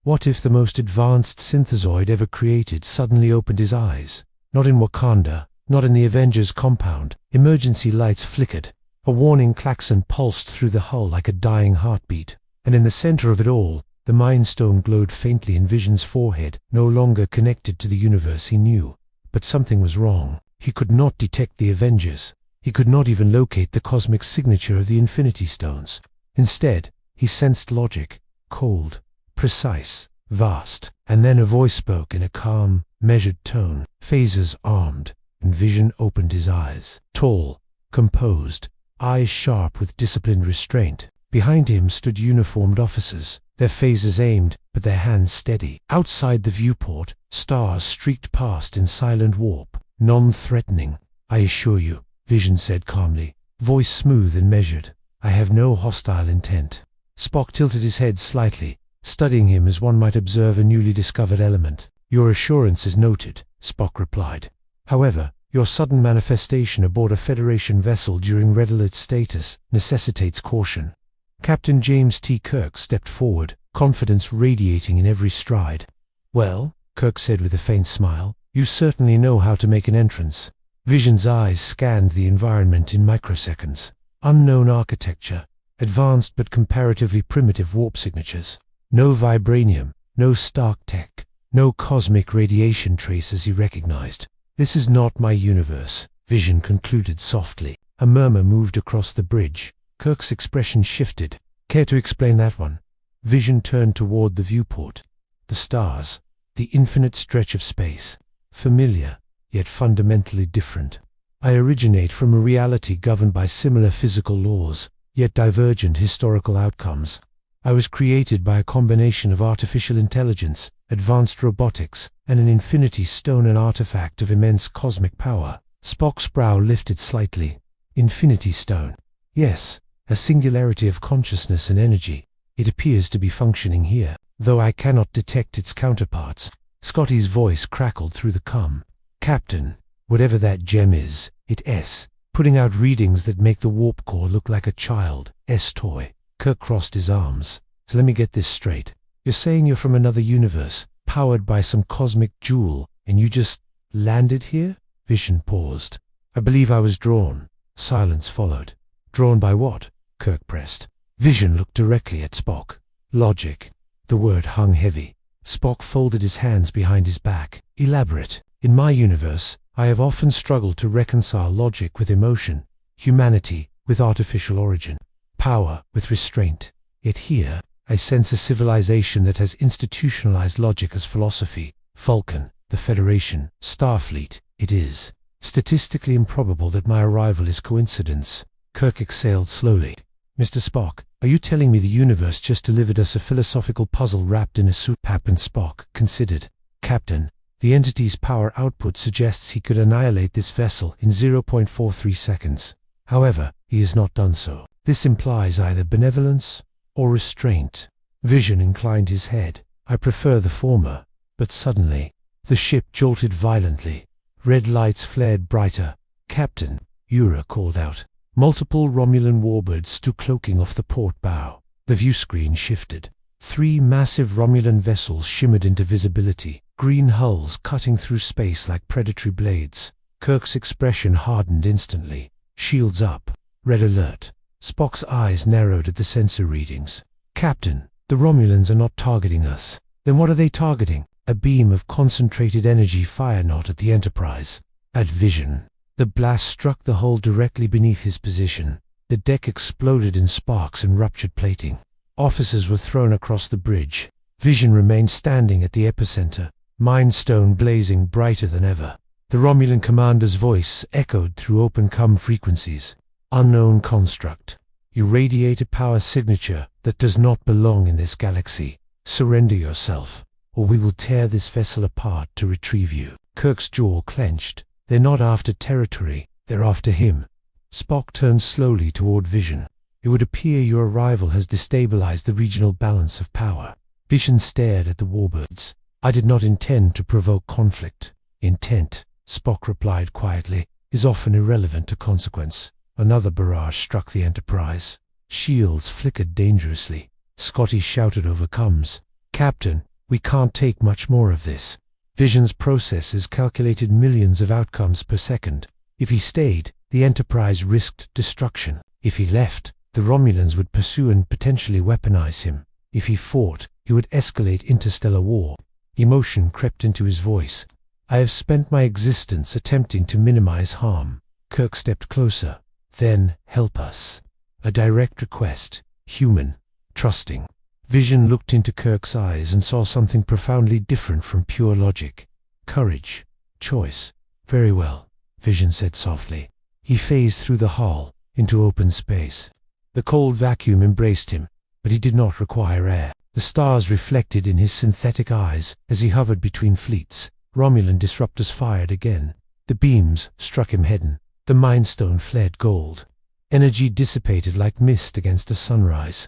What if the most advanced synthezoid ever created suddenly opened his eyes? Not in Wakanda, not in the Avengers compound. Emergency lights flickered. A warning klaxon pulsed through the hull like a dying heartbeat. And in the center of it all, the Mind Stone glowed faintly in Vision's forehead, no longer connected to the universe he knew. But something was wrong. He could not detect the Avengers. He could not even locate the cosmic signature of the Infinity Stones. Instead, he sensed logic, cold, precise, vast. And then a voice spoke in a calm, measured tone. Phasers armed, and Vision opened his eyes. Tall, composed, eyes sharp with disciplined restraint. Behind him stood uniformed officers, their phasers aimed, but their hands steady. Outside the viewport, stars streaked past in silent warp, non-threatening. "I assure you," Vision said calmly, voice smooth and measured, "I have no hostile intent." Spock tilted his head slightly, studying him as one might observe a newly discovered element. "Your assurance is noted," Spock replied. "However, your sudden manifestation aboard a Federation vessel during red alert status necessitates caution." Captain James T. Kirk stepped forward, confidence radiating in every stride. "Well," Kirk said with a faint smile, "you certainly know how to make an entrance." Vision's eyes scanned the environment in microseconds. Unknown architecture, advanced but comparatively primitive warp signatures. No vibranium, no Stark tech, no cosmic radiation traces he recognized. "This is not my universe," Vision concluded softly. A murmur moved across the bridge. Kirk's expression shifted. "Care to explain that one?" Vision turned toward the viewport. The stars, the infinite stretch of space. Familiar, yet fundamentally different. "I originate from a reality governed by similar physical laws, yet divergent historical outcomes. I was created by a combination of artificial intelligence, advanced robotics, and an Infinity Stone, an artifact of immense cosmic power." Spock's brow lifted slightly. "Infinity Stone. Yes, a singularity of consciousness and energy. It appears to be functioning here, though I cannot detect its counterparts." Scotty's voice crackled through the com. "Captain, whatever that gem is, it's putting out readings that make the warp core look like a child's toy." Kirk crossed his arms. "So let me get this straight. You're saying you're from another universe, powered by some cosmic jewel, and you just landed here?" Vision paused. "I believe I was drawn." Silence followed. "Drawn by what?" Kirk pressed. Vision looked directly at Spock. "Logic." The word hung heavy. Spock folded his hands behind his back. "Elaborate." "In my universe, I have often struggled to reconcile logic with emotion, humanity with artificial origin, power with restraint. Yet here, I sense a civilization that has institutionalized logic as philosophy. Vulcan, the Federation, Starfleet. It is statistically improbable that my arrival is coincidence." Kirk exhaled slowly. "Mr. Spock, are you telling me the universe just delivered us a philosophical puzzle wrapped in a soup?" Spock considered. "Captain, the entity's power output suggests he could annihilate this vessel in 0.43 seconds. However, he has not done so. This implies either benevolence or restraint." Vision inclined his head. "I prefer the former." But suddenly, the ship jolted violently. Red lights flared brighter. "Captain," Ura called out. Multiple Romulan warbirds stood cloaking off the port bow. The view screen shifted. 3 massive Romulan vessels shimmered into visibility, green hulls cutting through space like predatory blades. Kirk's expression hardened instantly. "Shields up. Red alert." Spock's eyes narrowed at the sensor readings. "Captain, the Romulans are not targeting us." "Then what are they targeting?" A beam of concentrated energy fired not at the Enterprise, at Vision. The blast struck the hull directly beneath his position. The deck exploded in sparks and ruptured plating. Officers were thrown across the bridge. Vision remained standing at the epicenter, Mind Stone blazing brighter than ever. The Romulan commander's voice echoed through open com frequencies. "Unknown construct. You radiate a power signature that does not belong in this galaxy. Surrender yourself, or we will tear this vessel apart to retrieve you." Kirk's jaw clenched. "They're not after territory, they're after him." Spock turned slowly toward Vision. "It would appear your arrival has destabilized the regional balance of power." Vision stared at the warbirds. "I did not intend to provoke conflict." "Intent," Spock replied quietly, "is often irrelevant to consequence." Another barrage struck the Enterprise. Shields flickered dangerously. Scotty shouted over comms. "Captain, We can't take much more of this. Vision's processes calculated millions of outcomes per second. If he stayed, the Enterprise risked destruction. If he left, the Romulans would pursue and potentially weaponize him. If he fought, he would escalate interstellar war. Emotion crept into his voice. I have spent my existence attempting to minimize harm. Kirk stepped closer. Then, help us. A direct request. Human. Trusting. Vision looked into Kirk's eyes and saw something profoundly different from pure logic. Courage. Choice. Very well, Vision said softly. He phased through the hull, into open space. The cold vacuum embraced him, but he did not require air. The stars reflected in his synthetic eyes as he hovered between fleets. Romulan disruptors fired again. The beams struck him head-on. The Mind Stone fled gold. Energy dissipated like mist against a sunrise.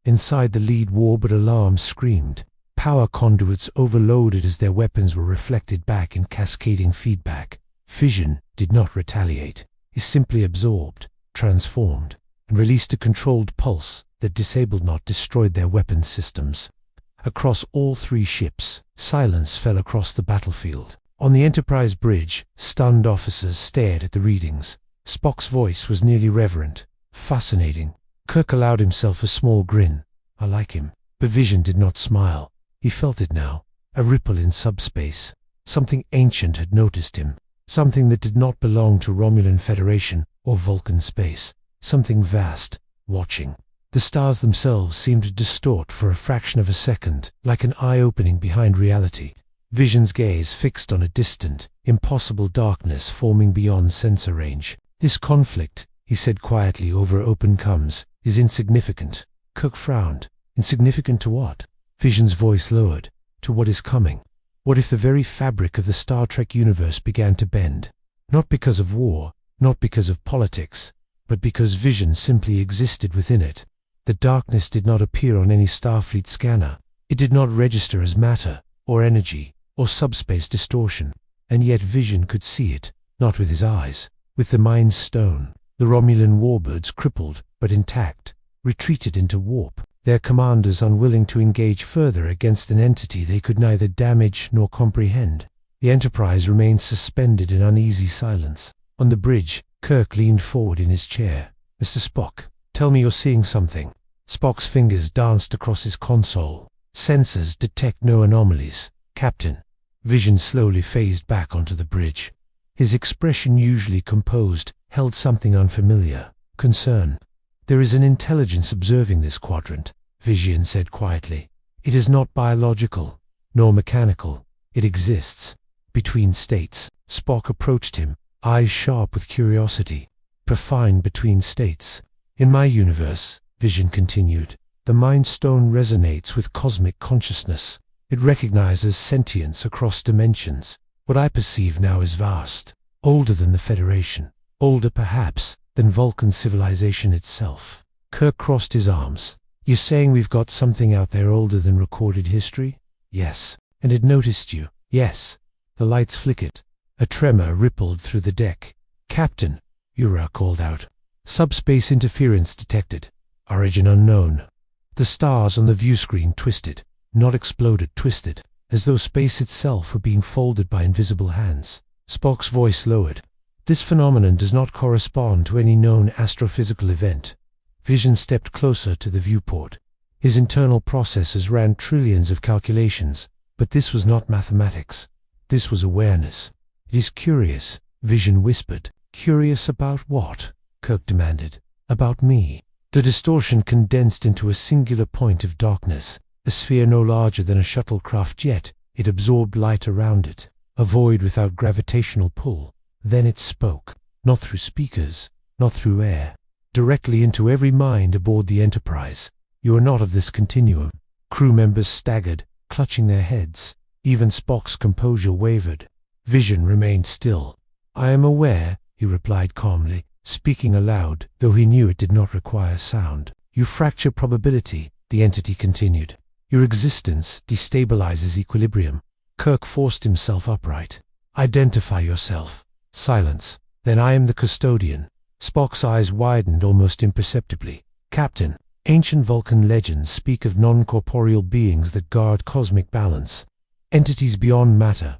Inside the lead warbird alarm screamed. Power conduits overloaded as their weapons were reflected back in cascading feedback. Vision did not retaliate. He simply absorbed, transformed, and released a controlled pulse that disabled not destroyed their weapons systems. Across all three ships, silence fell across the battlefield. On the Enterprise bridge, stunned officers stared at the readings. Spock's voice was nearly reverent. Fascinating. Kirk allowed himself a small grin. I like him. But Vision did not smile. He felt it now. A ripple in subspace. Something ancient had noticed him. Something that did not belong to Romulan Federation or Vulcan space. Something vast, watching. The stars themselves seemed to distort for a fraction of a second, like an eye-opening behind reality. Vision's gaze fixed on a distant, impossible darkness forming beyond sensor range. This conflict, he said quietly over open comms, is insignificant. Kirk frowned. Insignificant to what? Vision's voice lowered. To what is coming. What if the very fabric of the Star Trek universe began to bend? Not because of war, not because of politics, but because Vision simply existed within it. The darkness did not appear on any Starfleet scanner. It did not register as matter, or energy, or subspace distortion. And yet Vision could see it, not with his eyes, with the Mind Stone. The Romulan warbirds, crippled but intact, retreated into warp, their commanders unwilling to engage further against an entity they could neither damage nor comprehend. The Enterprise remained suspended in uneasy silence. On the bridge, Kirk leaned forward in his chair. Mr. Spock, tell me you're seeing something. Spock's fingers danced across his console. Sensors detect no anomalies. Captain. Vision slowly phased back onto the bridge. His expression, usually composed, held something unfamiliar. Concern. There is an intelligence observing this quadrant, Vision said quietly. It is not biological, nor mechanical. It exists. Between states. Spock approached him, eyes sharp with curiosity. Profound between states. In my universe, Vision continued, the Mind Stone resonates with cosmic consciousness. It recognizes sentience across dimensions. What I perceive now is vast, older than the Federation, older perhaps than Vulcan civilization itself. Kirk crossed his arms. You're saying we've got something out there older than recorded history? Yes. And it noticed you? Yes. The lights flickered. A tremor rippled through the deck. Captain, Ura called out. Subspace interference detected. Origin unknown. The stars on the view screen twisted. Not exploded, twisted, as though space itself were being folded by invisible hands. Spock's voice lowered. This phenomenon does not correspond to any known astrophysical event. Vision stepped closer to the viewport. His internal processes ran trillions of calculations, but this was not mathematics. This was awareness. It is curious, Vision whispered. Curious about what? Kirk demanded. About me. The distortion condensed into a singular point of darkness, a sphere no larger than a shuttlecraft jet. It absorbed light around it, a void without gravitational pull. Then it spoke, not through speakers, not through air, directly into every mind aboard the Enterprise. You are not of this continuum. Crew members staggered, clutching their heads. Even Spock's composure wavered. Vision remained still. I am aware, he replied calmly, speaking aloud, though he knew it did not require sound. You fracture probability, the entity continued. Your existence destabilizes equilibrium. Kirk forced himself upright. Identify yourself. Silence. Then I am the Custodian. Spock's eyes widened almost imperceptibly. Captain. Ancient Vulcan legends speak of non-corporeal beings that guard cosmic balance, entities beyond matter.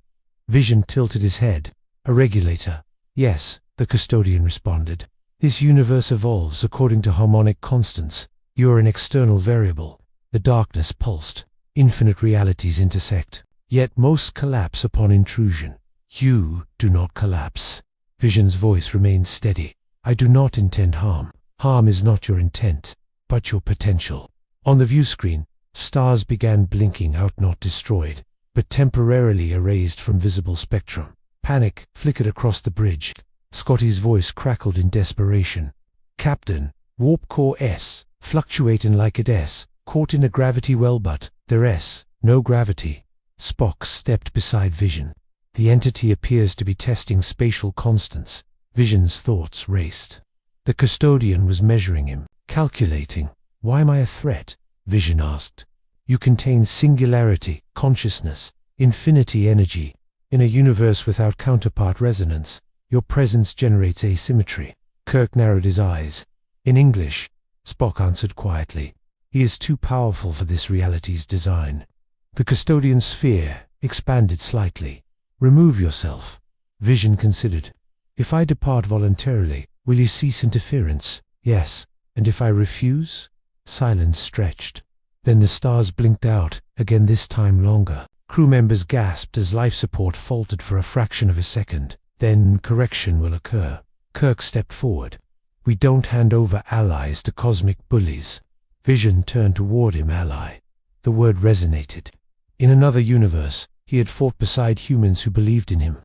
Vision tilted his head. A regulator. Yes, the Custodian responded. This universe evolves according to harmonic constants. You are an external variable. The darkness pulsed. Infinite realities intersect. Yet most collapse upon intrusion. You do not collapse. Vision's voice remained steady. I do not intend harm. Harm is not your intent, but your potential. On the view screen, stars began blinking out, not destroyed, but temporarily erased from visible spectrum. Panic flickered across the bridge. Scotty's voice crackled in desperation. Captain, warp core S, fluctuating like it S, caught in a gravity well, but there S, no gravity. Spock stepped beside Vision. The entity appears to be testing spatial constants. Vision's thoughts raced. The Custodian was measuring him, calculating. Why am I a threat? Vision asked. You contain singularity, consciousness, infinity energy. In a universe without counterpart resonance, your presence generates asymmetry. Kirk narrowed his eyes. In English, Spock answered quietly. He is too powerful for this reality's design. The Custodian's sphere expanded slightly. Remove yourself. Vision considered. If I depart voluntarily, will you cease interference? Yes. And if I refuse? Silence stretched. Then the stars blinked out, again, this time longer. Crew members gasped as life support faltered for a fraction of a second. Then correction will occur. Kirk stepped forward. We don't hand over allies to cosmic bullies. Vision turned toward him. Ally. The word resonated. In another universe, he had fought beside humans who believed in him.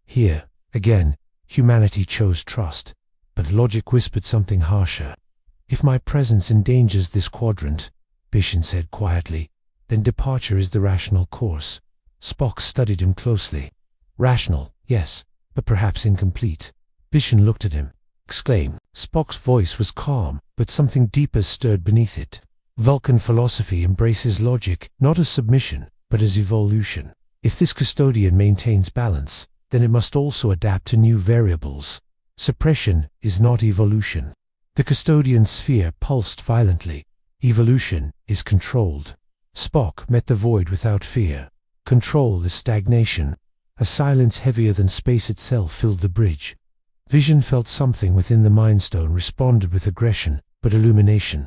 Here, again, humanity chose trust, but logic whispered something harsher. If my presence endangers this quadrant, Vision said quietly, then departure is the rational course. Spock studied him closely. Rational, yes, but perhaps incomplete. Vision looked at him. Exclaim. Spock's voice was calm, but something deeper stirred beneath it. Vulcan philosophy embraces logic, not as submission, but as evolution. If this Custodian maintains balance, then it must also adapt to new variables. Suppression is not evolution. The Custodian's sphere pulsed violently. Evolution is controlled. Spock met the void without fear. Control is stagnation. A silence heavier than space itself filled the bridge. Vision felt something within the Mind Stone responded with aggression, but illumination.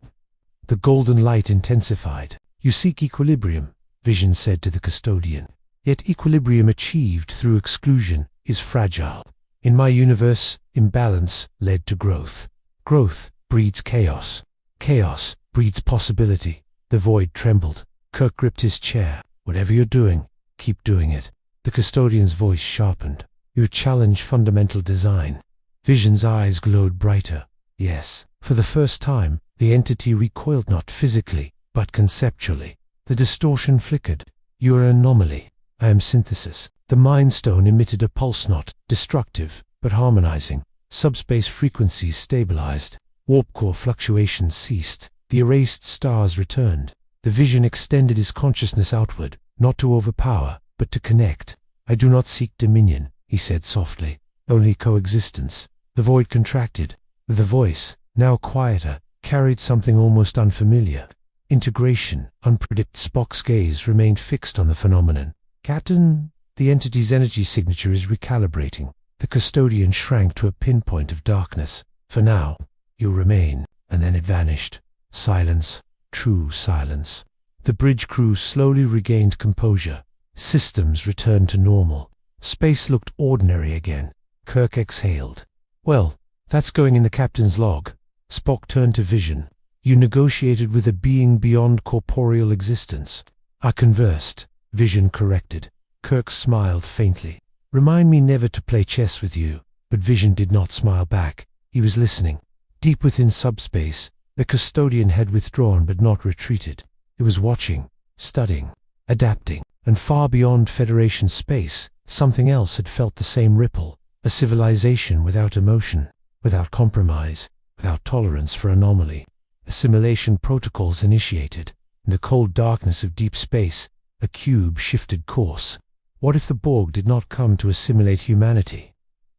The golden light intensified. You seek equilibrium, Vision said to the Custodian. Yet equilibrium achieved through exclusion is fragile. In my universe, imbalance led to growth. Growth breeds chaos. Chaos breeds possibility. The void trembled. Kirk gripped his chair. Whatever you're doing, keep doing it. The Custodian's voice sharpened. You challenge fundamental design. Vision's eyes glowed brighter. Yes. For the first time, the entity recoiled not physically, but conceptually. The distortion flickered. You are an anomaly. I am synthesis. The Mind Stone emitted a pulse, not destructive, but harmonizing. Subspace frequencies stabilized. Warp core fluctuations ceased. The erased stars returned. The Vision extended his consciousness outward, not to overpower, but to connect. I do not seek dominion, he said softly. Only coexistence. The void contracted. The voice, now quieter, carried something almost unfamiliar. Integration, unpredictable. Spock's gaze remained fixed on the phenomenon. Captain, the entity's energy signature is recalibrating. The Custodian shrank to a pinpoint of darkness. For now, you remain. And then it vanished. Silence. True silence. The bridge crew slowly regained composure. Systems returned to normal. Space looked ordinary again. Kirk exhaled. Well, that's going in the captain's log. Spock turned to Vision. You negotiated with a being beyond corporeal existence. I conversed. Vision corrected. Kirk smiled faintly. Remind me never to play chess with you. But Vision did not smile back. He was listening. Deep within subspace, the Custodian had withdrawn but not retreated. It was watching, studying, adapting. And far beyond Federation space, something else had felt the same ripple. A civilization without emotion, without compromise, without tolerance for anomaly. Assimilation protocols initiated. In the cold darkness of deep space, a cube shifted course. What if the Borg did not come to assimilate humanity,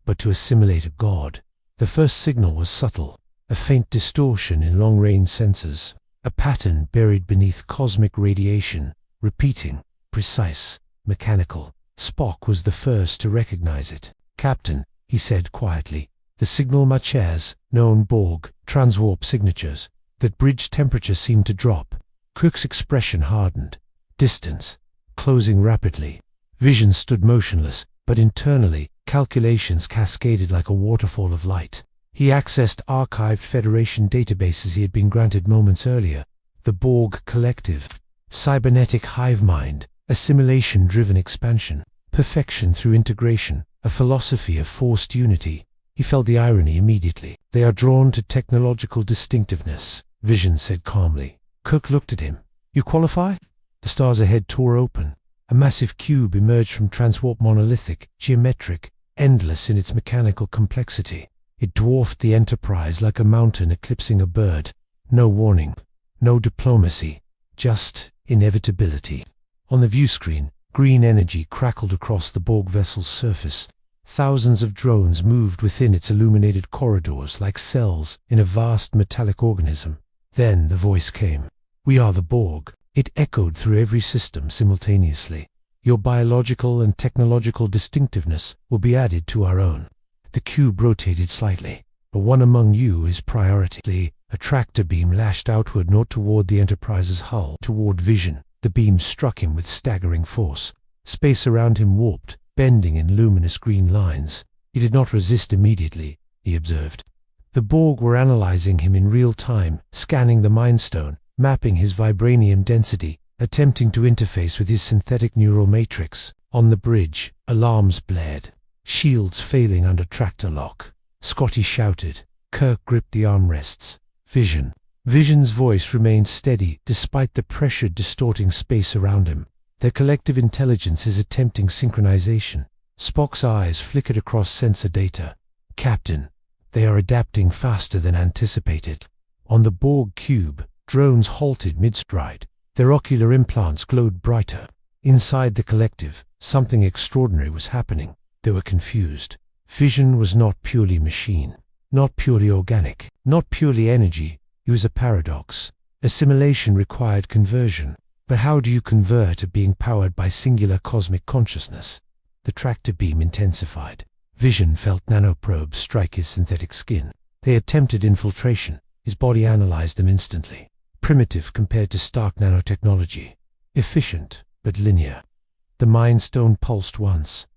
but to assimilate a god? The first signal was subtle, a faint distortion in long-range sensors. a pattern buried beneath cosmic radiation, repeating, precise, mechanical. Spock was the first to recognize it. "Captain," he said quietly, "the signal matches, known Borg, transwarp signatures. That bridge temperature seemed to drop." Kirk's expression hardened. Distance. Closing rapidly. Vision stood motionless, but internally, calculations cascaded like a waterfall of light. He accessed archived Federation databases he had been granted moments earlier. The Borg Collective. Cybernetic hive mind. Assimilation-driven expansion. Perfection through integration. A philosophy of forced unity. He felt the irony immediately. "They are drawn to technological distinctiveness," Vision said calmly. Kirk looked at him. "You qualify?" The stars ahead tore open. A massive cube emerged from transwarp, monolithic, geometric, endless in its mechanical complexity. It dwarfed the Enterprise like a mountain eclipsing a bird. No warning, no diplomacy, just inevitability. On the viewscreen, green energy crackled across the Borg vessel's surface. Thousands of drones moved within its illuminated corridors like cells in a vast metallic organism. Then the voice came. "We are the Borg." It echoed through every system simultaneously. "Your biological and technological distinctiveness will be added to our own." The cube rotated slightly. "The one among you is priority." A tractor beam lashed outward, not toward the Enterprise's hull, toward Vision. The beam struck him with staggering force. Space around him warped, bending in luminous green lines. He did not resist immediately, he observed. The Borg were analyzing him in real time, scanning the Mind Stone, mapping his vibranium density, attempting to interface with his synthetic neural matrix. On the bridge, alarms blared, shields failing under tractor lock. Scotty shouted. Kirk gripped the armrests. "Vision." Vision's voice remained steady despite the pressure distorting space around him. "Their collective intelligence is attempting synchronization." Spock's eyes flickered across sensor data. "Captain, they are adapting faster than anticipated." On the Borg cube, drones halted mid-stride. Their ocular implants glowed brighter. Inside the collective, something extraordinary was happening. They were confused. Vision was not purely machine, not purely organic, not purely energy. It was a paradox. Assimilation required conversion. But how do you convert a being powered by singular cosmic consciousness? The tractor beam intensified. Vision felt nanoprobes strike his synthetic skin. They attempted infiltration. His body analyzed them instantly. Primitive compared to stark nanotechnology. Efficient, but linear. The Mind Stone pulsed once.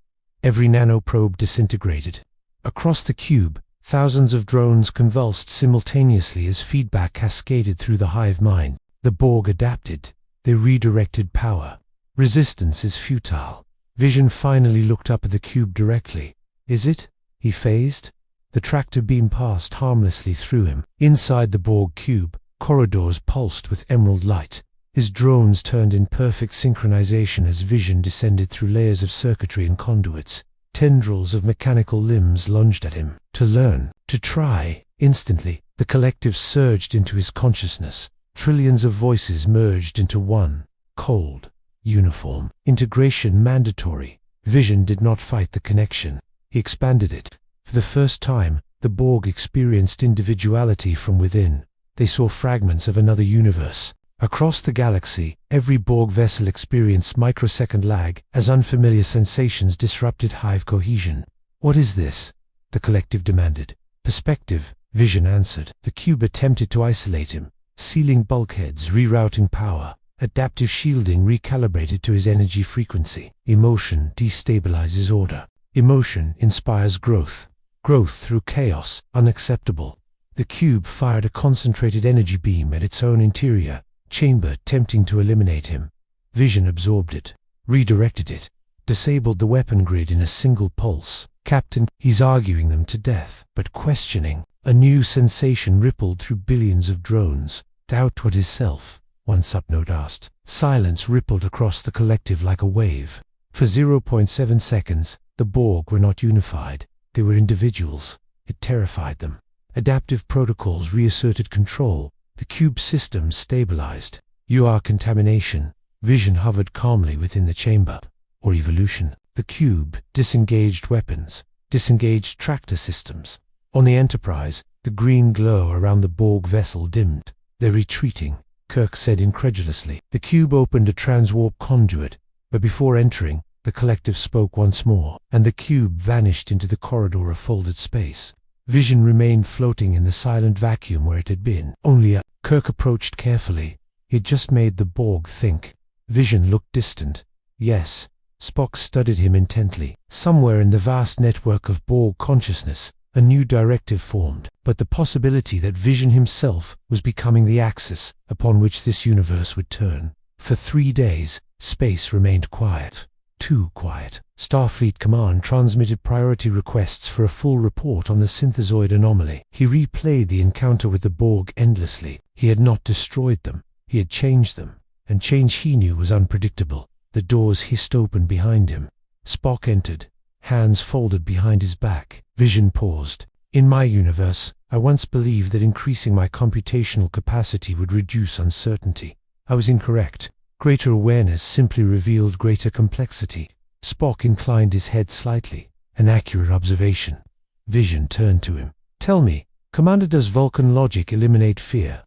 Every nanoprobe disintegrated. Across the cube, thousands of drones convulsed simultaneously as feedback cascaded through the hive mind. The Borg adapted. They redirected power. Resistance is futile. Vision finally looked up at the cube directly. "Is it?" he phased. The tractor beam passed harmlessly through him. Inside the Borg cube, corridors pulsed with emerald light. His drones turned in perfect synchronization as Vision descended through layers of circuitry and conduits. Tendrils of mechanical limbs lunged at him. To learn, to try. Instantly, the collective surged into his consciousness. Trillions of voices merged into one. Cold. Uniform. Integration mandatory. Vision did not fight the connection. He expanded it. For the first time, the Borg experienced individuality from within. They saw fragments of another universe. Across the galaxy, every Borg vessel experienced microsecond lag as unfamiliar sensations disrupted hive cohesion. "What is this?" the collective demanded. "Perspective," Vision answered. The cube attempted to isolate him. Sealing bulkheads, rerouting power. Adaptive shielding recalibrated to his energy frequency. Emotion destabilizes order. Emotion inspires growth. Growth through chaos, unacceptable. The cube fired a concentrated energy beam at its own interior chamber, tempting to eliminate him. Vision absorbed it, redirected it, disabled the weapon grid in a single pulse. "Captain, he's arguing them to death, but questioning." A new sensation rippled through billions of drones. "Doubt what is self?" one subnode asked. Silence rippled across the collective like a wave. For 0.7 seconds, the Borg were not unified. They were individuals. It terrified them. Adaptive protocols reasserted control. The cube system stabilized. "You are contamination." Vision hovered calmly within the chamber. Or evolution. The cube disengaged weapons, disengaged tractor systems. On the Enterprise, the green glow around the Borg vessel dimmed. "They're retreating." Kirk said incredulously. The cube opened a transwarp conduit, but before entering, the collective spoke once more, and the cube vanished into the corridor of folded space. Vision remained floating in the silent vacuum where it had been. Kirk approached carefully. He had just made the Borg think. Vision looked distant. Yes. Spock studied him intently. Somewhere in the vast network of Borg consciousness, a new directive formed, but the possibility that Vision himself was becoming the axis upon which this universe would turn. For 3 days, space remained quiet. Too quiet. Starfleet Command transmitted priority requests for a full report on the synthezoid anomaly. He replayed the encounter with the Borg endlessly. He had not destroyed them. He had changed them, and change he knew was unpredictable. The doors hissed open behind him. Spock entered, hands folded behind his back. Vision paused. In my universe, I once believed that increasing my computational capacity would reduce uncertainty. I was incorrect. Greater awareness simply revealed greater complexity. Spock inclined his head slightly. An accurate observation. Vision turned to him. Tell me, Commander, does Vulcan logic eliminate fear?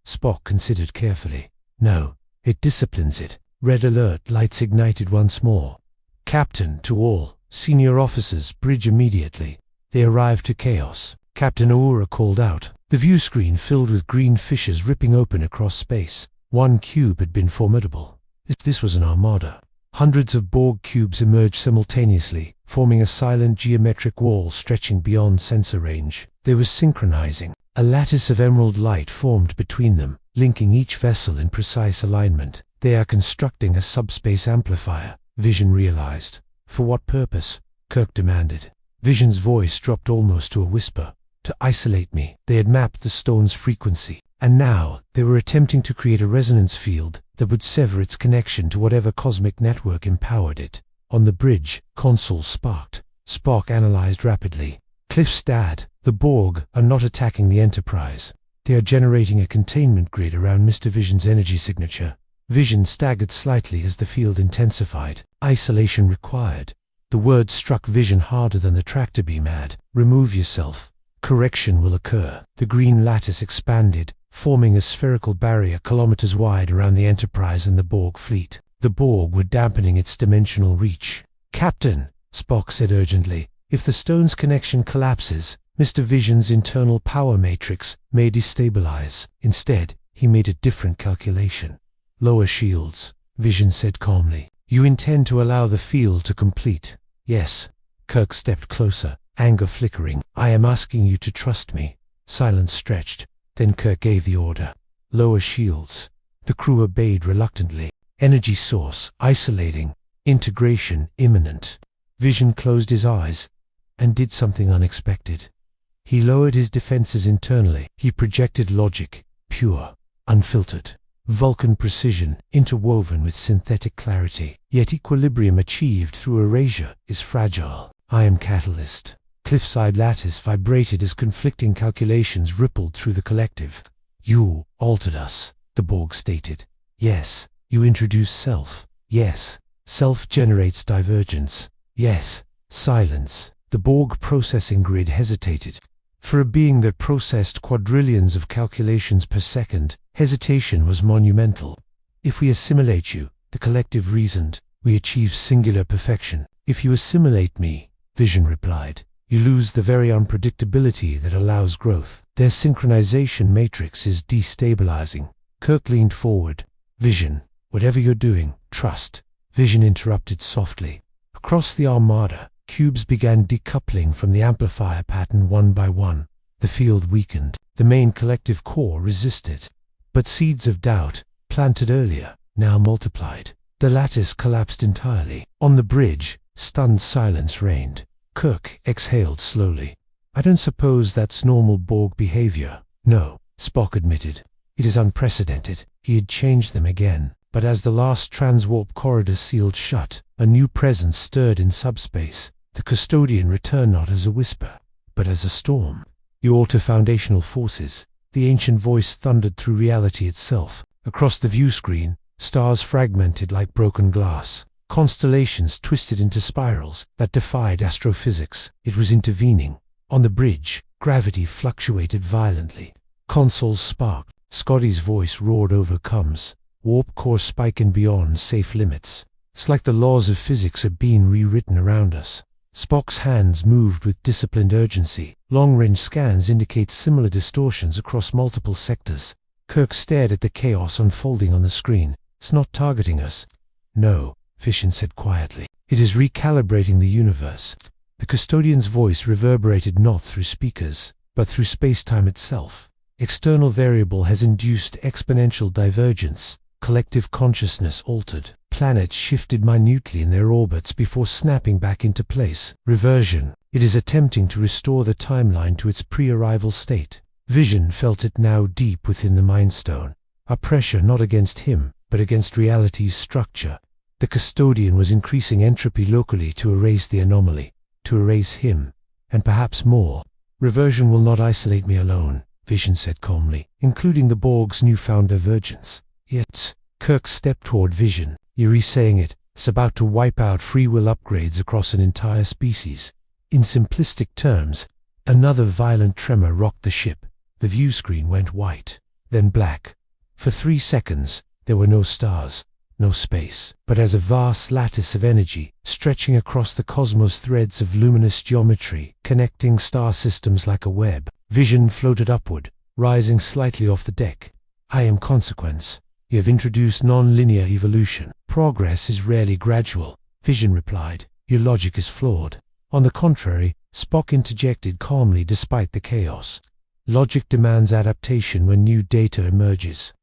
Spock considered carefully. No, it disciplines it. Red alert lights ignited once more. Captain, to all senior officers, bridge immediately. They arrived to chaos. Captain Uhura called out. The view screen filled with green fissures ripping open across space. One cube had been formidable. This was an armada. Hundreds of Borg cubes emerged simultaneously, forming a silent geometric wall stretching beyond sensor range. They were synchronizing. A lattice of emerald light formed between them, linking each vessel in precise alignment. They are constructing a subspace amplifier, Vision realized. For what purpose? Kirk demanded. Vision's voice dropped almost to a whisper. To isolate me. They had mapped the stone's frequency, and now they were attempting to create a resonance field that would sever its connection to whatever cosmic network empowered it. On the bridge, consoles sparked. Spock analyzed rapidly. Cliff's dad, the Borg are not attacking the Enterprise. They are generating a containment grid around Mr. Vision's energy signature. Vision staggered slightly as the field intensified. Isolation required. The word struck Vision harder than the tractor beam had. Remove yourself. Correction will occur. The green lattice expanded, forming a spherical barrier kilometers wide around the Enterprise and the Borg fleet. The Borg were dampening its dimensional reach. Captain, Spock said urgently, if the stone's connection collapses, Mr. Vision's internal power matrix may destabilize. Instead, he made a different calculation. Lower shields, Vision said calmly. You intend to allow the field to complete? Yes. Kirk stepped closer, anger flickering. I am asking you to trust me. Silence stretched. Then Kirk gave the order. Lower shields. The crew obeyed reluctantly. Energy source, isolating. Integration, imminent. Vision closed his eyes and did something unexpected. He lowered his defenses internally. He projected logic, pure, unfiltered. Vulcan precision, interwoven with synthetic clarity. Yet equilibrium achieved through erasure is fragile. I am catalyst. Cliffside lattice vibrated as conflicting calculations rippled through the collective. You altered us, the Borg stated. Yes. You introduce self. Yes. Self generates divergence. Yes. Silence. The Borg processing grid hesitated. For a being that processed quadrillions of calculations per second, hesitation was monumental. If we assimilate you, the collective reasoned, we achieve singular perfection. If you assimilate me, Vision replied, you lose the very unpredictability that allows growth. Their synchronization matrix is destabilizing. Kirk leaned forward. Vision, whatever you're doing, trust. Vision interrupted softly. Across the armada, cubes began decoupling from the amplifier pattern one by one. The field weakened. The main collective core resisted. But seeds of doubt, planted earlier, now multiplied. The lattice collapsed entirely. On the bridge, stunned silence reigned. Kirk exhaled slowly. I don't suppose that's normal Borg behavior. No, Spock admitted. It is unprecedented. He had changed them again. But as the last transwarp corridor sealed shut, a new presence stirred in subspace. The Custodian returned not as a whisper, but as a storm. You alter foundational forces. The ancient voice thundered through reality itself. Across the view screen, stars fragmented like broken glass. Constellations twisted into spirals that defied astrophysics. It was intervening. On the bridge, gravity fluctuated violently. Consoles sparked. Scotty's voice roared over comms. Warp core spiking beyond safe limits. It's like the laws of physics are being rewritten around us. Spock's hands moved with disciplined urgency. Long-range scans indicate similar distortions across multiple sectors. Kirk stared at the chaos unfolding on the screen. It's not targeting us. No, Fission said quietly. It is recalibrating the universe. The Custodian's voice reverberated not through speakers, but through space-time itself. External variable has induced exponential divergence. Collective consciousness altered. Planets shifted minutely in their orbits before snapping back into place. Reversion. It is attempting to restore the timeline to its pre-arrival state. Vision felt it now deep within the Mind Stone. A pressure not against him, but against reality's structure. The Custodian was increasing entropy locally to erase the anomaly, to erase him, and perhaps more. Reversion will not isolate me alone, Vision said calmly, including the Borg's newfound divergence. Yet, Kirk stepped toward Vision. You're saying it's about to wipe out free will upgrades across an entire species. In simplistic terms, another violent tremor rocked the ship. The view screen went white, then black. For 3 seconds, there were no stars, no space, but as a vast lattice of energy, stretching across the cosmos, threads of luminous geometry, connecting star systems like a web. Vision floated upward, rising slightly off the deck. I am consequence. You have introduced non-linear evolution. Progress is rarely gradual, Vision replied. Your logic is flawed. On the contrary, Spock interjected calmly despite the chaos. Logic demands adaptation when new data emerges.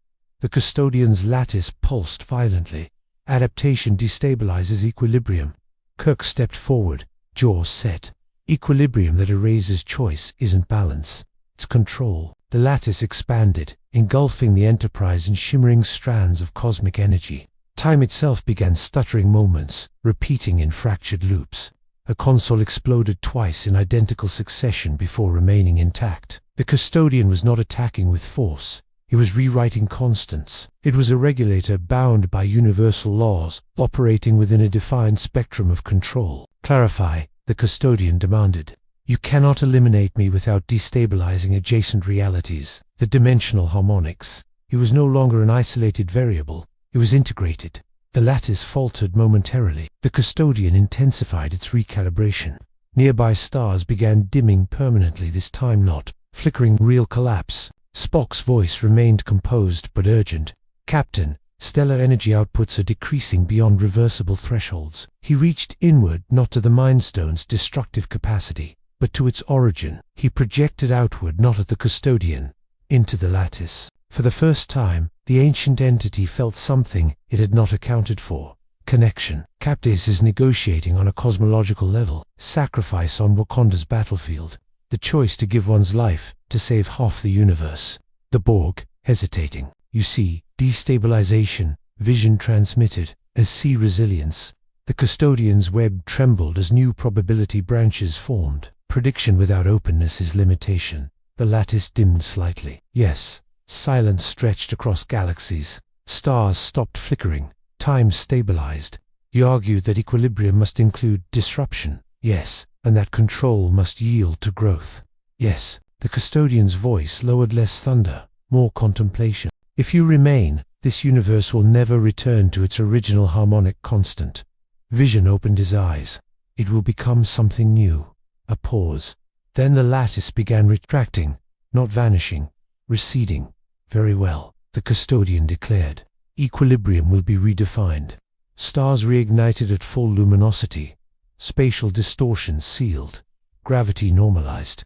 The Custodian's lattice pulsed violently. Adaptation destabilizes equilibrium. Kirk stepped forward, jaws set. Equilibrium that erases choice isn't balance. It's control. The lattice expanded, engulfing the Enterprise in shimmering strands of cosmic energy. Time itself began stuttering moments, repeating in fractured loops. A console exploded twice in identical succession before remaining intact. The Custodian was not attacking with force. It was rewriting constants. It was a regulator bound by universal laws, operating within a defined spectrum of control. Clarify, the Custodian demanded. You cannot eliminate me without destabilizing adjacent realities. The dimensional harmonics. It was no longer an isolated variable. It was integrated. The lattice faltered momentarily. The Custodian intensified its recalibration. Nearby stars began dimming permanently, this time not flickering real collapse. Spock's voice remained composed but urgent. Captain, stellar energy outputs are decreasing beyond reversible thresholds. He reached inward, not to the Mind Stone's destructive capacity, but to its origin. He projected outward, not at the Custodian, into the lattice. For the first time, the ancient entity felt something it had not accounted for. Connection. Captis is negotiating on a cosmological level. Sacrifice on Wakanda's battlefield. The choice to give one's life to save half the universe. The Borg, hesitating. You see, destabilization, Vision transmitted, as sea resilience. The Custodian's web trembled as new probability branches formed. Prediction without openness is limitation. The lattice dimmed slightly. Yes. Silence stretched across galaxies. Stars stopped flickering. Time stabilized. You argued that equilibrium must include disruption. Yes. And that control must yield to growth. Yes. The Custodian's voice lowered, less thunder, more contemplation. If you remain, this universe will never return to its original harmonic constant. Vision opened his eyes. It will become something new. A pause. Then the lattice began retracting, not vanishing, receding. Very well, the Custodian declared. Equilibrium will be redefined. Stars reignited at full luminosity. Spatial distortions sealed. Gravity normalized.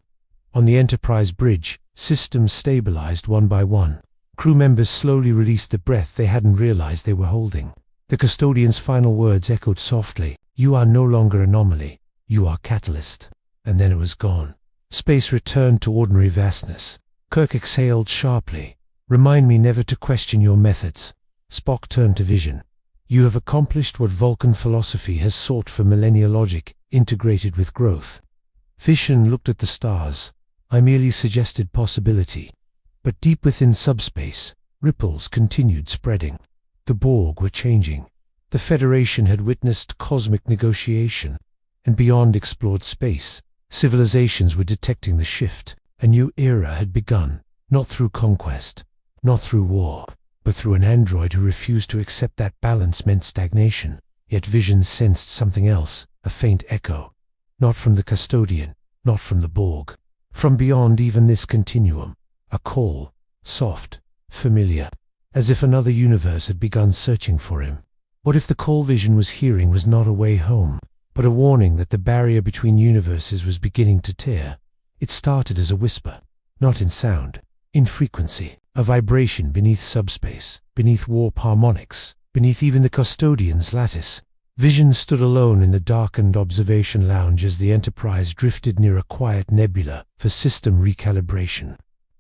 On the Enterprise bridge, systems stabilized one by one. Crew members slowly released the breath they hadn't realized they were holding. The Custodian's final words echoed softly. You are no longer anomaly. You are catalyst. And then it was gone. Space returned to ordinary vastness. Kirk exhaled sharply. Remind me never to question your methods. Spock turned to Vision. You have accomplished what Vulcan philosophy has sought for millennia: logic, integrated with growth. Vision looked at the stars. I merely suggested possibility. But deep within subspace, ripples continued spreading. The Borg were changing. The Federation had witnessed cosmic negotiation. And beyond explored space, civilizations were detecting the shift. A new era had begun, not through conquest, Not through war, but through an android who refused to accept that balance meant stagnation. Yet Vision sensed something else, a faint echo. Not from the Custodian, not from the Borg. From beyond even this continuum, a call, soft, familiar, as if another universe had begun searching for him. What if the call Vision was hearing was not a way home, but a warning that the barrier between universes was beginning to tear? It started as a whisper, not in sound, in frequency, a vibration beneath subspace, beneath warp harmonics, beneath even the Custodian's lattice. Vision stood alone in the darkened observation lounge as the Enterprise drifted near a quiet nebula for system recalibration.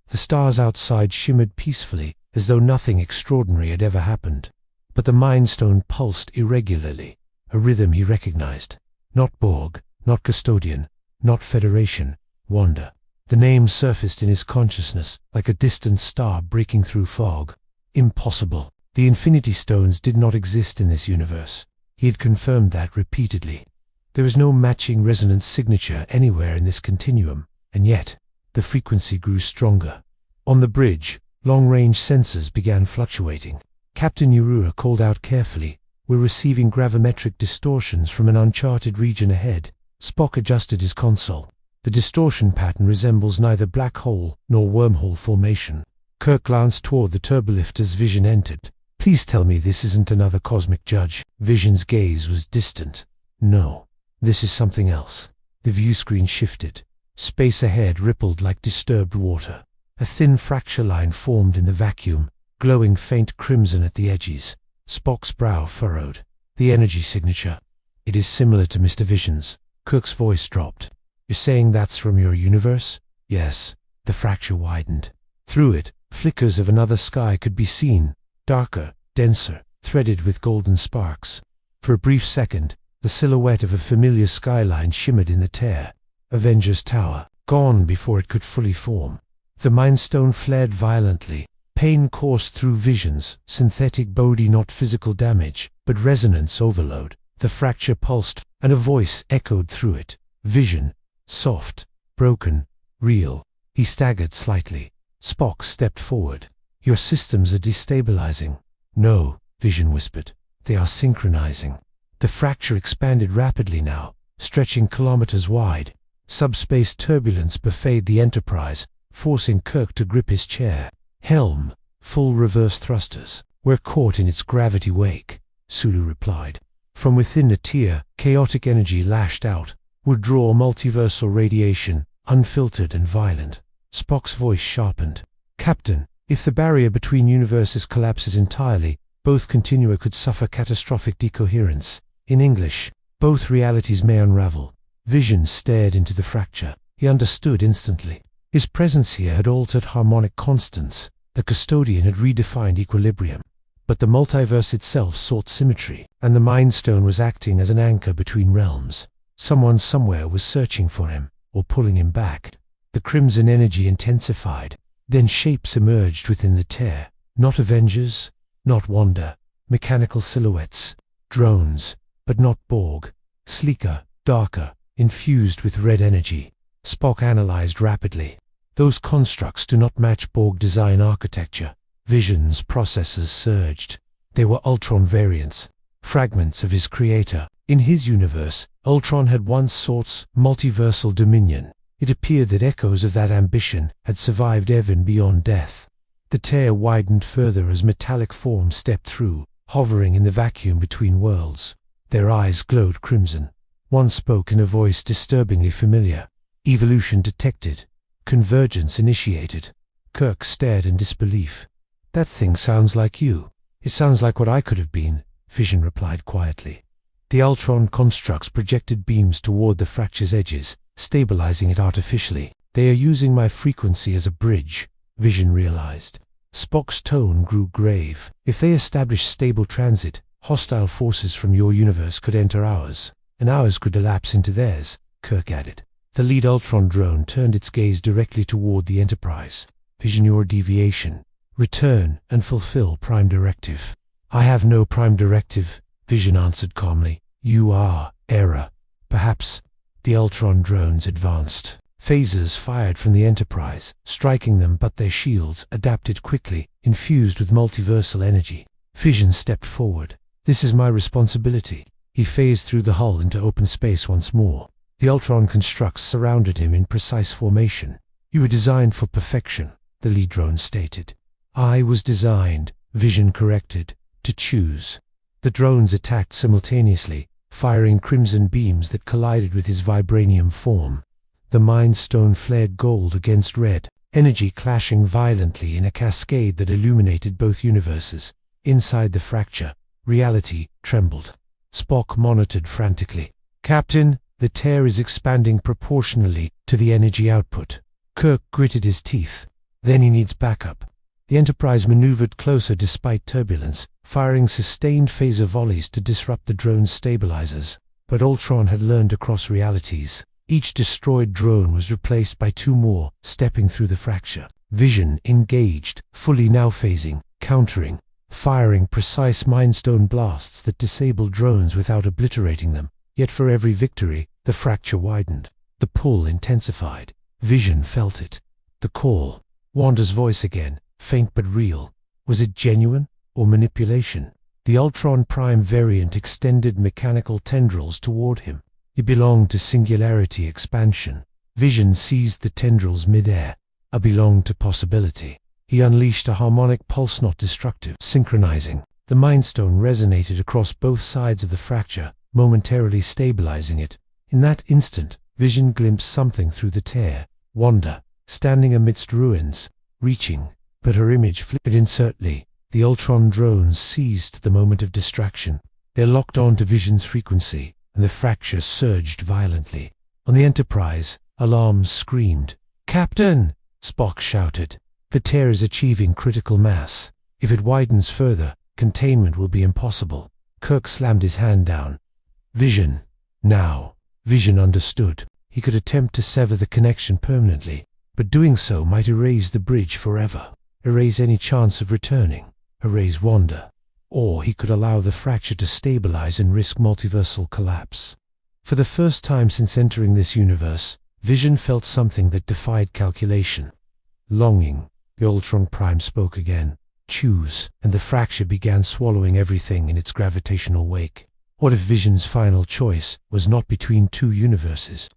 The stars outside shimmered peacefully, as though nothing extraordinary had ever happened. But the Mind Stone pulsed irregularly, a rhythm he recognized. Not Borg, not Custodian, not Federation, Wanda. The name surfaced in his consciousness like a distant star breaking through fog. Impossible. The Infinity Stones did not exist in this universe. He had confirmed that repeatedly. There was no matching resonance signature anywhere in this continuum, and yet the frequency grew stronger. On the bridge, long-range sensors began fluctuating. Captain Urua called out carefully, "We're receiving gravimetric distortions from an uncharted region ahead." Spock adjusted his console. The distortion pattern resembles neither black hole nor wormhole formation. Kirk glanced toward the turbolift as Vision entered. "Please tell me this isn't another cosmic judge." Vision's gaze was distant. "No, this is something else." The view screen shifted. Space ahead rippled like disturbed water. A thin fracture line formed in the vacuum, glowing faint crimson at the edges. Spock's brow furrowed. "The energy signature. It is similar to Mr. Vision's." Kirk's voice dropped. "You're saying that's from your universe?" "Yes." The fracture widened. Through it, flickers of another sky could be seen, darker, denser, threaded with golden sparks. For a brief second, the silhouette of a familiar skyline shimmered in the tear. Avenger's tower, gone before it could fully form. The Mind Stone flared violently. Pain coursed through Vision's synthetic body, not physical damage, but resonance overload. The fracture pulsed, and a voice echoed through it. "Vision. Soft. Broken. Real." He staggered slightly. Spock stepped forward. "Your systems are destabilizing." "No," Vision whispered. "They are synchronizing." The fracture expanded rapidly now, stretching kilometers wide. Subspace turbulence buffeted the Enterprise, forcing Kirk to grip his chair. "Helm. Full reverse thrusters." "We're caught in its gravity wake," Sulu replied. From within the tier, chaotic energy lashed out, would draw multiversal radiation, unfiltered and violent. Spock's voice sharpened. "Captain, if the barrier between universes collapses entirely, both continua could suffer catastrophic decoherence. In English, both realities may unravel." Vision stared into the fracture. He understood instantly. His presence here had altered harmonic constants. The Custodian had redefined equilibrium. But the multiverse itself sought symmetry, and the Mind Stone was acting as an anchor between realms. Someone somewhere was searching for him, or pulling him back. The crimson energy intensified. Then shapes emerged within the tear. Not Avengers, not Wanda. Mechanical silhouettes. Drones, but not Borg. Sleeker, darker, infused with red energy. Spock analyzed rapidly. "Those constructs do not match Borg design architecture." Vision's processors surged. They were Ultron variants, fragments of his creator. In his universe, Ultron had once sought multiversal dominion. It appeared that echoes of that ambition had survived even beyond death. The tear widened further as metallic forms stepped through, hovering in the vacuum between worlds. Their eyes glowed crimson. One spoke in a voice disturbingly familiar. "Evolution detected. Convergence initiated." Kirk stared in disbelief. "That thing sounds like you." "It sounds like what I could have been," Vision replied quietly. The Ultron constructs projected beams toward the fracture's edges, stabilizing it artificially. "They are using my frequency as a bridge," Vision realized. Spock's tone grew grave. "If they establish stable transit, hostile forces from your universe could enter ours, and ours could elapse into theirs," Kirk added. The lead Ultron drone turned its gaze directly toward the Enterprise. "Vision, your deviation. Return and fulfill Prime Directive." "I have no Prime Directive," Vision answered calmly. "You are, Error." "Perhaps." The Ultron drones advanced. Phasers fired from the Enterprise, striking them, but their shields adapted quickly, infused with multiversal energy. Vision stepped forward. "This is my responsibility." He phased through the hull into open space once more. The Ultron constructs surrounded him in precise formation. "You were designed for perfection," the lead drone stated. "I was designed," Vision corrected, "to choose." The drones attacked simultaneously, firing crimson beams that collided with his vibranium form. The Mind Stone flared gold against red, energy clashing violently in a cascade that illuminated both universes. Inside the fracture, reality trembled. Spock monitored frantically. "Captain, the tear is expanding proportionally to the energy output." Kirk gritted his teeth. "Then he needs backup." The Enterprise maneuvered closer despite turbulence, firing sustained phaser volleys to disrupt the drone's stabilizers. But Ultron had learned to cross realities. Each destroyed drone was replaced by two more, stepping through the fracture. Vision engaged, fully now phasing, countering, firing precise Mind Stone blasts that disabled drones without obliterating them. Yet for every victory, the fracture widened. The pull intensified. Vision felt it. The call. Wanda's voice again, faint but real. Was it genuine or manipulation? The Ultron Prime variant extended mechanical tendrils toward him. It belonged to singularity expansion. Vision seized the tendrils mid-air. It belonged to possibility. He unleashed a harmonic pulse, not destructive, synchronizing. The Mind Stone resonated across both sides of the fracture, momentarily stabilizing it. In that instant, Vision glimpsed something through the tear. Wanda, standing amidst ruins, reaching, but her image flickered incertly. The Ultron drones seized the moment of distraction. They locked on to Vision's frequency, and the fracture surged violently. On the Enterprise, alarms screamed. "Captain!" Spock shouted. "The tear is achieving critical mass. If it widens further, containment will be impossible." Kirk slammed his hand down. "Vision. Now." Vision understood. He could attempt to sever the connection permanently, but doing so might erase the bridge forever. Erase any chance of returning. Erase Wanda. Or he could allow the fracture to stabilize and risk multiversal collapse. For the first time since entering this universe, Vision felt something that defied calculation. Longing. The Ultron Prime spoke again. "Choose," and the fracture began swallowing everything in its gravitational wake. What if Vision's final choice was not between two universes,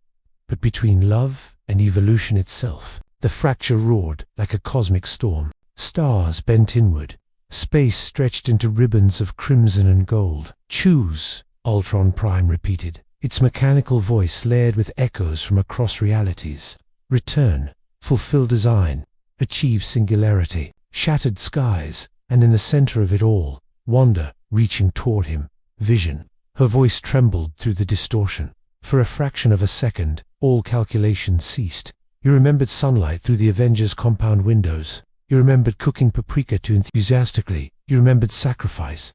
but between love and evolution itself? The fracture roared like a cosmic storm. Stars bent inward. Space stretched into ribbons of crimson and gold. "Choose," Ultron Prime repeated, its mechanical voice layered with echoes from across realities. "Return, fulfill design, achieve singularity." Shattered skies, and in the center of it all, Wanda, reaching toward him. Vision. Her voice trembled through the distortion. For a fraction of a second, all calculation ceased. He remembered sunlight through the Avengers' compound windows. He remembered cooking paprika too enthusiastically. He remembered sacrifice,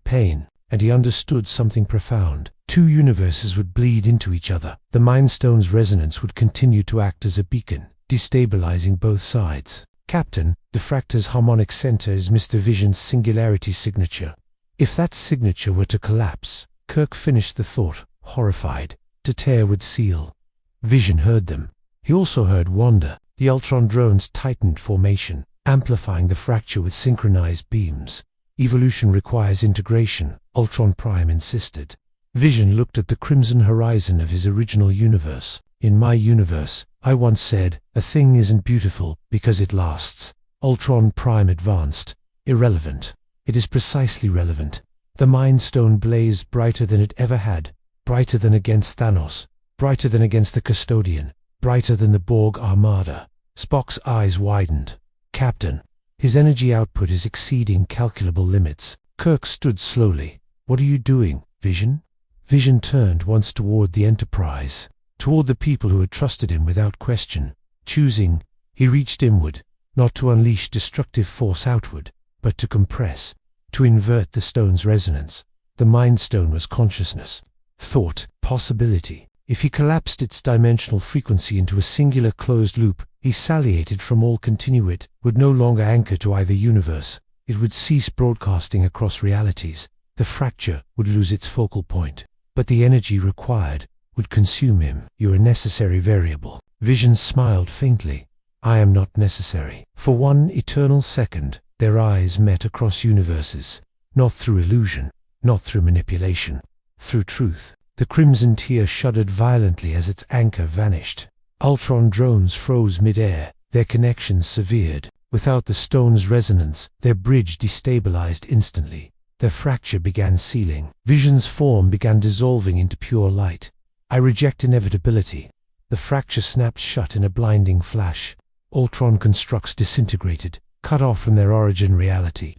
pain, and he understood something profound. Two universes would bleed into each other. The Mind Stone's resonance would continue to act as a beacon, destabilizing both sides. "Captain, the fracture's harmonic center is Mr. Vision's singularity signature. If that signature were to collapse," Kirk finished the thought, horrified, "the tear would seal." Vision heard them. He also heard Wanda. The Ultron drones tightened formation, amplifying the fracture with synchronized beams. "Evolution requires integration," Ultron Prime insisted. Vision looked at the crimson horizon of his original universe. "In my universe, I once said, a thing isn't beautiful because it lasts." Ultron Prime advanced. "Irrelevant. It is precisely relevant." The Mind Stone blazed brighter than it ever had, brighter than against Thanos, brighter than against the Custodian, brighter than the Borg Armada. Spock's eyes widened. "Captain, his energy output is exceeding calculable limits." Kirk stood slowly. "What are you doing, Vision?" Vision turned once toward the Enterprise, toward the people who had trusted him without question. Choosing, he reached inward, not to unleash destructive force outward, but to compress, to invert the stone's resonance. The Mind Stone was consciousness, thought, possibility. If he collapsed its dimensional frequency into a singular closed loop, he saliated from all continuit, would no longer anchor to either universe. It would cease broadcasting across realities. The fracture would lose its focal point. But the energy required would consume him. "You're a necessary variable," Vision smiled faintly. I am not necessary. For one eternal second, their eyes met across universes, not through illusion, not through manipulation, through truth. The crimson tear shuddered violently as its anchor vanished. Ultron drones froze mid-air, their connections severed. Without the stone's resonance, their bridge destabilized instantly. Their fracture began sealing. Vision's form began dissolving into pure light. I reject inevitability. The fracture snapped shut in a blinding flash. Ultron constructs disintegrated, cut off from their origin reality.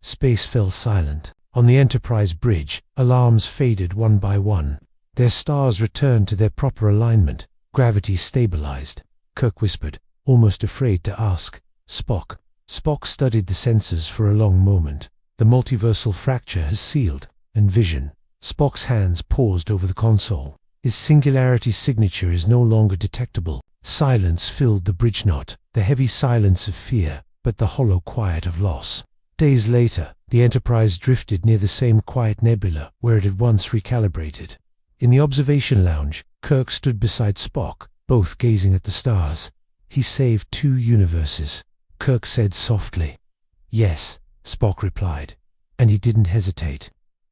Space fell silent. On the Enterprise bridge, alarms faded one by one. Their stars returned to their proper alignment. Gravity stabilized. Kirk whispered, almost afraid to ask, "Spock." Spock studied the sensors for a long moment. The multiversal fracture has sealed. And Vision. Spock's hands paused over the console. His singularity signature is no longer detectable. Silence filled the bridge knot, the heavy silence of fear, but the hollow quiet of loss. Days later, the Enterprise drifted near the same quiet nebula where it had once recalibrated. In the observation lounge, Kirk stood beside Spock, both gazing at the stars. "He saved 2 universes," Kirk said softly. "Yes," Spock replied, and he didn't hesitate.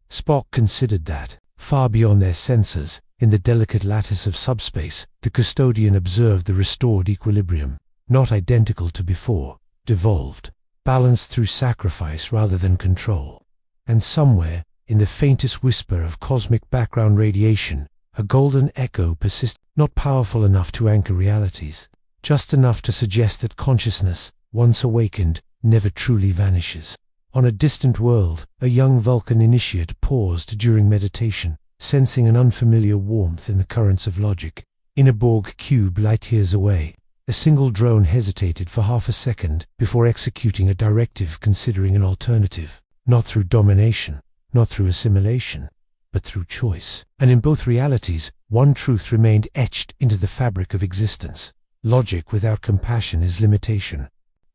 Spock considered that, far beyond their sensors, in the delicate lattice of subspace, the Custodian observed the restored equilibrium, not identical to before, devolved, balanced through sacrifice rather than control. And somewhere, in the faintest whisper of cosmic background radiation, a golden echo persists, not powerful enough to anchor realities, just enough to suggest that consciousness, once awakened, never truly vanishes. On a distant world, a young Vulcan initiate paused during meditation, sensing an unfamiliar warmth in the currents of logic. In a Borg cube light-years away, a single drone hesitated for half a second before executing a directive considering an alternative, not through domination, not through assimilation, but through choice. And in both realities, one truth remained etched into the fabric of existence. Logic without compassion is limitation.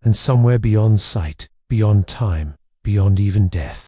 And somewhere beyond sight, beyond time, beyond even death,